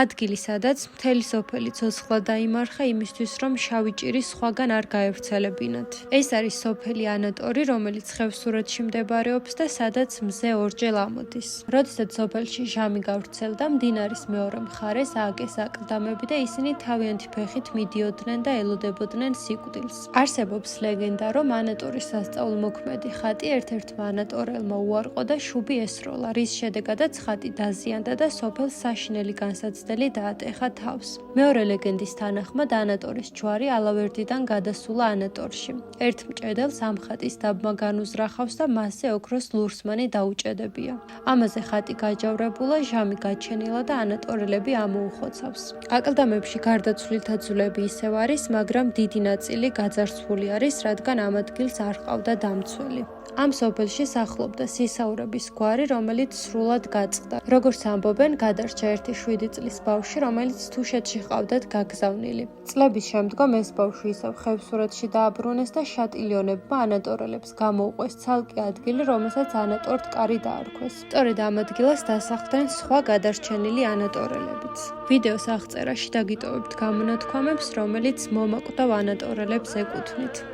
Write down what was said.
ადგილი, სადაც მთელი სოფელი ცოცხლად დაიმარხა იმისთვის, რომ შავი ჭირი სხვაგან არ გაევრცელებინათ. ეს არის სოფელი ანატორი, რომელიც ხევსურეთში მდებარეობს და სადაც მზე ორჯერ ამოდის. როდესაც სოფელში ჟამი გავრცელდა, მდინარის მეორე მხარეს ააგეს აკლდამები და ისინი თავიანთი ფეხით მიდიოდნენ და ელოდებოდნენ სიკვდილს. არსებობს ლეგენდა, რომ ანატორის სასწაულმოქმედი ხატი ერთ-ერთმა ანატორელმა უარყო და შუბი ესროლა, რის შედეგადაც ხატი დაზიანდა და სოფელს საშინელი განსაცდელი დაატეხა თავს. მეორე ლეგენდის თანახმად ანატორის ჯვარი ალავერდიდან გადასულა ანატორში. ერთ მჭედელს ამ ხატის დაბმა განუზრახავს და მასზე ოქროს ლურსმანი დაუჭედებია. ამაზე ხატი გაჯავრებულა, ჟამი გაჩენილა და ანატორელები ამოუხოცავს. აკლდამებში გარდაცვლილთა ძვლები ისევ არის, მაგრამ დიდი ნაწილი გაძარცვული არის, რადგან ამ ადგილს არ ჰყავდა დამცველი. ამ სოფელში სახლობდა სისაურების გვარი, რომელიც სრულად გაწყდა. როგორც ამბობენ, გადარჩა ერთი 7 წლის ბავშვი, რომელიც თუშეთში ჰყავდათ გაგზავნილი. წლების შემდგომ ეს ბავშვი ისევ ხევსურეთში დააბრუნეს და შატილიონებმა ანატორელებს გამოუყვეს ცალკე ადგილი, რომელსაც ანატორ-ტყარი დაარქვეს. სწორედ ამ ადგილას დასახლდნენ სხვა გადარჩენილი ანატორელებიც. ვიდეოს აღწერაში დაგიტოვებთ გამონათქვამებს, რომელიც მომაკვდავ ანატორელებს ეკუთვნით.